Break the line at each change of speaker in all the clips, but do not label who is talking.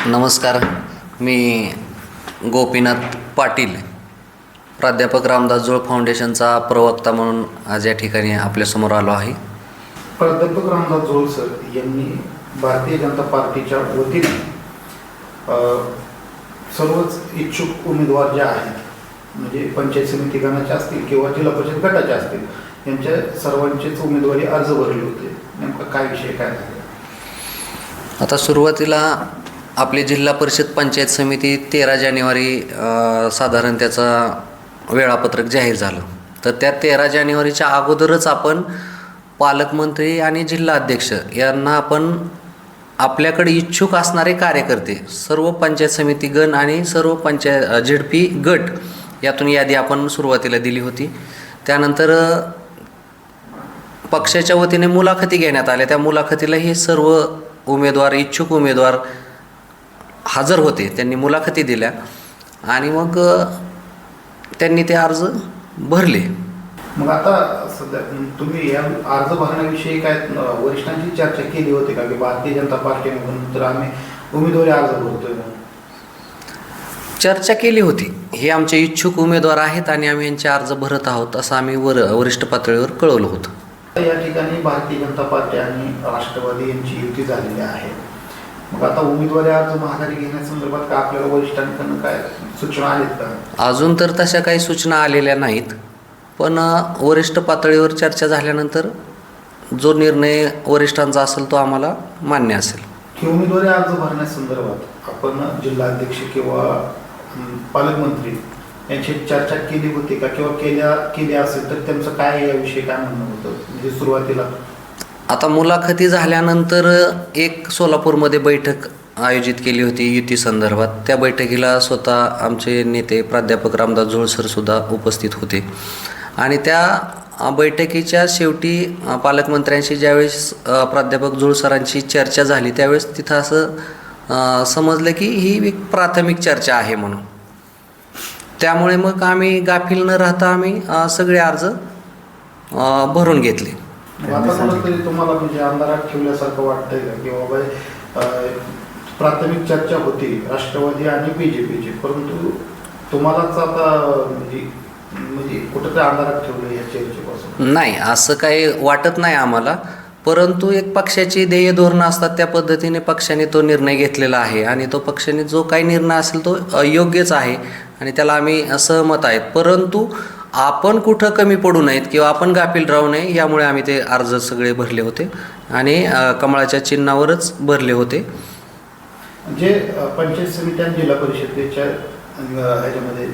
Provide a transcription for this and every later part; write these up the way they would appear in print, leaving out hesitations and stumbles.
नमस्कार. मी गोपीनाथ पाटील, प्राध्यापक रामदास जोळ फाउंडेशनचा प्रवक्ता म्हणून आज या ठिकाणी आपल्यासमोर आलो आहे.
प्राध्यापक रामदास जोळ सर यांनी भारतीय जनता पार्टीच्या वतीने सर्वच इच्छुक उमेदवार जे आहेत, म्हणजे पंचायत समिती गणाचे असतील किंवा जिल्हा परिषद गटाचे असतील, यांच्या सर्वांचेच उमेदवारी अर्ज भरले होते. नेमका काय विषय काय झाला?
आता सुरुवातीला आपली जिल्हा परिषद पंचायत समिती 13 जानेवारी साधारण त्याचा वेळापत्रक जाहीर झालं. तर त्या 13 जानेवारीच्या अगोदरच आपण पालकमंत्री आणि जिल्हा अध्यक्ष यांना आपण आपल्याकडे इच्छुक असणारे कार्यकर्ते सर्व पंचायत समिती गण आणि सर्व ZP गट यातून यादी आपण सुरुवातीला दिली होती. त्यानंतर पक्षाच्या वतीने मुलाखती घेण्यात आल्या. त्या मुलाखतीला हे सर्व उमेदवार, इच्छुक उमेदवार हजर होते. त्यांनी मुलाखती दिल्या आणि मग त्यांनी ते अर्ज भरले.
मग आता सध्या तुम्ही या अर्ज भरण्याविषयी काय वरिष्ठांची चर्चा केली होती का, की भारतीय जनता पार्टीमधून तर आम्ही उमेदवारी अर्ज भरतोय म्हणून?
चर्चा केली होती. हे आमचे इच्छुक उमेदवार आहेत आणि आम्ही यांचे अर्ज भरत आहोत असं आम्ही वरिष्ठ पातळीवर कळवलं होतं.
या ठिकाणी भारतीय जनता पार्टी आणि राष्ट्रवादी यांची युती झालेली आहे. मग आता उमेदवारी अर्ज माघारी घेण्यासंदर्भात का आपल्याला वरिष्ठांकडून काय सूचना आलीत का?
अजून तर तशा काही सूचना आलेल्या नाहीत, पण वरिष्ठ पातळीवर चर्चा झाल्यानंतर जो निर्णय वरिष्ठांचा असेल तो आम्हाला मान्य असेल.
की उमेदवारी अर्ज भरण्यासंदर्भात आपण जिल्हाध्यक्ष किंवा पालकमंत्री यांची चर्चा केली होती का, किंवा केली असेल तर त्यांचं काय याविषयी काय म्हणणं होतं? म्हणजे सुरुवातीला
आता मुलाखती झाल्यानंतर एक सोलापूरमध्ये बैठक आयोजित केली होती युती संदर्भात. त्या बैठकीला स्वतः आमचे नेते प्राध्यापक रामदास जोळ सरसुद्धा उपस्थित होते आणि त्या बैठकीच्या शेवटी पालकमंत्र्यांशी ज्यावेळेस प्राध्यापक जोळ सरांची चर्चा झाली त्यावेळेस तिथं असं समजलं की ही एक प्राथमिक चर्चा आहे म्हणून. त्यामुळे मग आम्ही गाफील न राहता आम्ही सगळे अर्ज भरून घेतले.
आता कुठंतरी तुम्हाला म्हणजे अंधारात ठेवल्यासारखं वाटतंय का, की बाबा प्राथमिक चर्चा होती राष्ट्रवादी आणि BJPची, परंतु तुम्हालाच आता म्हणजे कुठंतरी अंधारात ठेवलं या चर्चेपासून?
नाही, असं काही वाटत नाही आम्हाला. परंतु एक पक्षाची ध्येय धोरणं असतात, त्या पद्धतीने पक्षाने तो निर्णय घेतलेला आहे आणि तो पक्षाने जो काही निर्णय असेल तो योग्यच आहे आणि त्याला आम्ही सहमत आहेत. परंतु आपण कुठं कमी पडू नयेत किंवा आपण गाफील राहू नये यामुळे आम्ही ते अर्ज सगळे भरले होते आणि कमळाच्या चिन्हावरच भरले होते.
जे पंचायत समिती आणि जिल्हा परिषदेच्या ह्याच्यामध्ये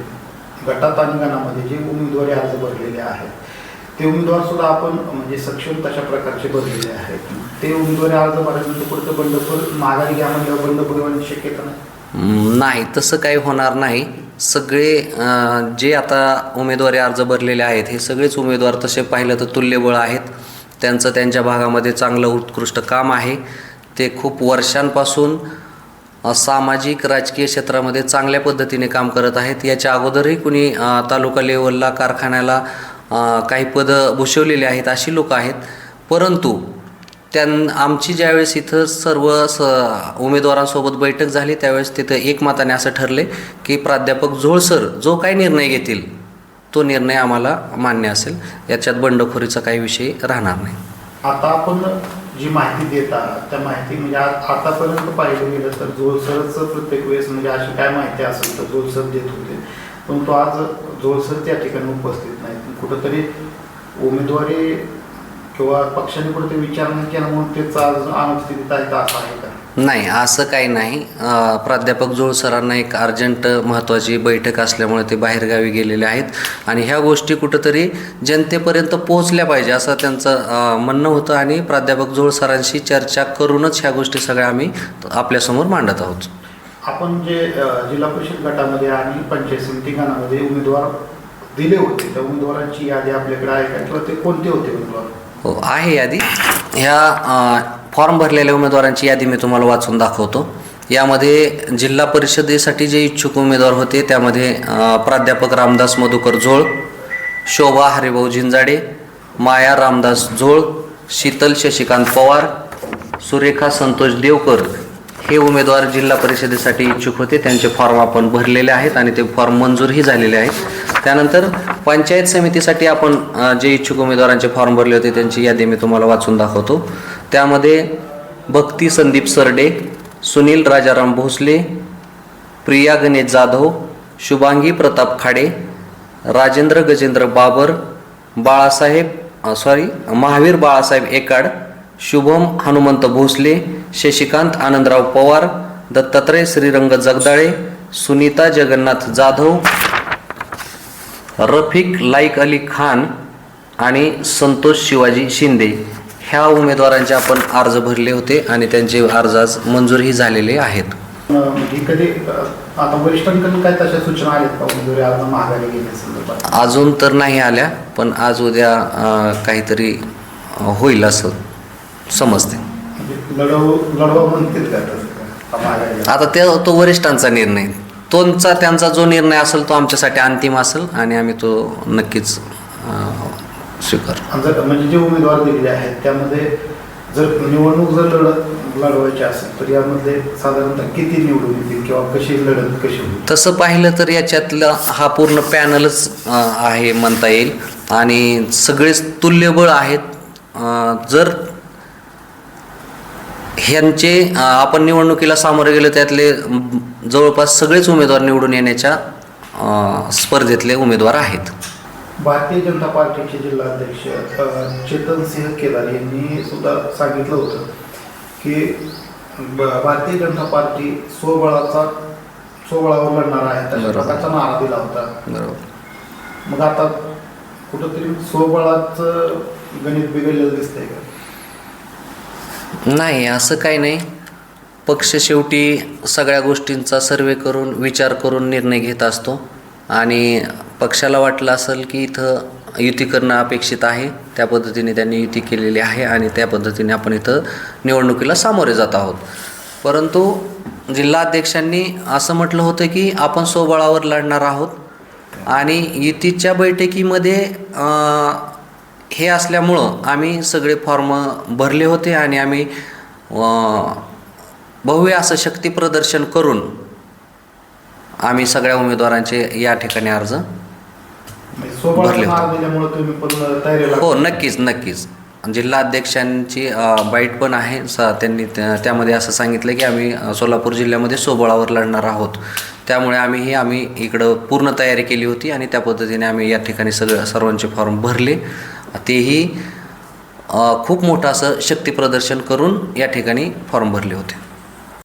गटात आणि गणामध्ये जे उमेदवारी अर्ज भरलेले आहेत ते उमेदवार सुद्धा आपण म्हणजे सक्षम तशा प्रकारचे भरलेले आहेत. ते उमेदवारी अर्ज भरल्यानंतर पुढचं बंडखोर माघारी घ्या म्हणजे बंडखोरी होण्याची शक्यता
नाही, तसं काही होणार नाही. सगळे जे आता उमेदवारी अर्ज भरलेले आहेत हे सगळेच उमेदवार तसे पाहिलं तर तुल्यबळ आहेत. त्यांचं त्यांच्या भागामध्ये चांगलं उत्कृष्ट काम आहे. ते खूप वर्षांपासून सामाजिक राजकीय क्षेत्रामध्ये चांगल्या पद्धतीने काम करत आहेत. याच्या अगोदरही कुणी तालुका लेवलला कारखान्याला काही पदं भूषवलेली आहेत अशी लोक आहेत. परंतु आमची ज्यावेळेस इथं सर्व उमेदवारांसोबत बैठक झाली त्यावेळेस तिथं एकमताने असं ठरले की प्राध्यापक जोळ सर जो काही निर्णय घेतील तो निर्णय आम्हाला मान्य असेल. याच्यात बंडखोरीचा काही विषय राहणार नाही.
आता आपण जी माहिती देत आहात त्या माहिती म्हणजे आतापर्यंत पाहिलं गेलं तर जोळ सरच प्रत्येक वेळेस म्हणजे अशी काय माहिती असेल तर जोळ सर देत होते, परंतु आज जोळ सर त्या ठिकाणी उपस्थित नाहीत. कुठंतरी उमेदवारी किंवा पक्षाने कुठे विचार नाही केला म्हणून त्याचा अनुपस्थितीत आहे का, असं आहे का?
नाही, असं काही नाही. प्राध्यापक जोळ सरांना एक अर्जंट महत्त्वाची बैठक असल्यामुळे ते बाहेरगावी गेलेले आहेत आणि ह्या गोष्टी कुठंतरी जनतेपर्यंत पोहोचल्या पाहिजे असं त्यांचं म्हणणं होतं आणि प्राध्यापक जोळ सरांशी चर्चा करूनच ह्या गोष्टी सगळ्या आम्ही आपल्यासमोर मांडत आहोत.
आपण जे जिल्हा परिषद गटामध्ये आणि पंचायत समिती गणामध्ये उमेदवार दिले होते त्या उमेदवारांची यादी आपल्याकडे आहे का, किंवा ते कोणते होते उमेदवार?
हो, आहे यादी. ह्या फॉर्म भरलेल्या उमेदवारांची यादी मी तुम्हाला वाचून दाखवतो. यामध्ये जिल्हा परिषदेसाठी जे इच्छुक उमेदवार होते त्यामध्ये प्राध्यापक रामदास मधुकर जोळ, शोभा हरिभाऊ झिंजाडे, माया रामदास जोळ, शीतल शशिकांत पवार, सुरेखा संतोष देवकर हे उमेदवार जिल्हा परिषदेसाठी इच्छुक होते. त्यांचे फॉर्म आपण भरलेले आहेत आणि ते फॉर्म मंजूरही झालेले आहेत. त्यानंतर पंचायत समितीसाठी आपण जे इच्छुक उमेदवारांचे फॉर्म भरले होते त्यांची यादी मी तुम्हाला वाचून दाखवतो. त्यामध्ये भक्ती संदीप सरडे, सुनील राजाराम भोसले, प्रिया गणेश जाधव, शुभांगी प्रताप खाडे, राजेंद्र गजेंद्र बाबर, महावीर बाळासाहेब एकाड, शुभम हनुमंत भोसले, शशिकांत आनंदराव पवार, दत्तात्रय श्रीरंग जगदाळे, सुनीता जगन्नाथ जाधव, रफिक लाईक अली खान आणि संतोष शिवाजी शिंदे ह्या उमेदवारांचे आपण अर्ज भरले होते आणि त्यांचे अर्ज आज मंजूरही झालेले आहेत.
म्हणजे कधी आता वरिष्ठांकडून काय तशा सूचना आल्यात का उमेदवारी अर्ज माघारी घेण्यासंदर्भात?
अजून तर नाही आल्या, पण आज उद्या काहीतरी होईल असं समजते.
म्हणजे लढवा म्हणतील का तसं का माघारी?
आता तो वरिष्ठांचा निर्णय, त्यांचा जो निर्णय असेल तो आमच्यासाठी अंतिम असेल आणि आम्ही तो नक्कीच स्वीकार.
म्हणजे जे उमेदवार दिलेले आहेत त्यामध्ये जर निवडणूक लढवायची असेल तर यामध्ये साधारणतः किती निवडून येतील किंवा लढत कशी होईल?
तसं पाहिलं तर याच्यातला हा पूर्ण पॅनलच आहे म्हणता येईल आणि सगळेच तुल्यबळ आहेत. जर ह्यांचे आपण निवडणुकीला सामोरे गेलो त्यातले जवळपास सगळेच उमेदवार निवडून येण्याच्या स्पर्धेतले उमेदवार आहेत.
भारतीय जनता पार्टीचे जिल्हाध्यक्ष चेतन सिंह केदार यांनी सुद्धा सांगितलं होतं की भारतीय जनता पार्टी स्वबळावर लढणार आहे तशा प्रकारचा नारा दिला होता.
बरोबर.
मग आता कुठंतरी स्वबळाचं गणित बिघडलेलं दिसतंय का?
नाही, असं काही नाही. पक्ष शेवटी सगळ्या गोष्टींचा सर्वे करून विचार करून निर्णय घेत असतो आणि पक्षाला वाटलं असेल की इथं युती करणं अपेक्षित आहे, त्या पद्धतीने त्यांनी युती केलेली आहे आणि त्या पद्धतीने आपण इथं निवडणुकीला सामोरे जात आहोत. परंतु जिल्हाध्यक्षांनी असं म्हटलं होतं की आपण स्वबळावर लढणार आहोत आणि युतीच्या बैठकीमध्ये हे असल्यामुळं आम्ही सगळे फॉर्म भरले होते आणि आम्ही भव्य असं शक्ती प्रदर्शन करून आम्ही सगळ्या उमेदवारांचे या ठिकाणी अर्ज भरले होते. हो, नक्कीच. जिल्हा अध्यक्षांची बाईट पण आहे. त्यांनी त्यामध्ये असं सांगितलं की आम्ही सोलापूर जिल्ह्यामध्ये स्वबळावर लढणार आहोत, त्यामुळे आम्ही इकडं पूर्ण तयारी केली होती आणि त्या पद्धतीने आम्ही या ठिकाणी सर्वांचे फॉर्म भरले. तेही खूप मोठं असं शक्ती प्रदर्शन करून या ठिकाणी फॉर्म भरले होते.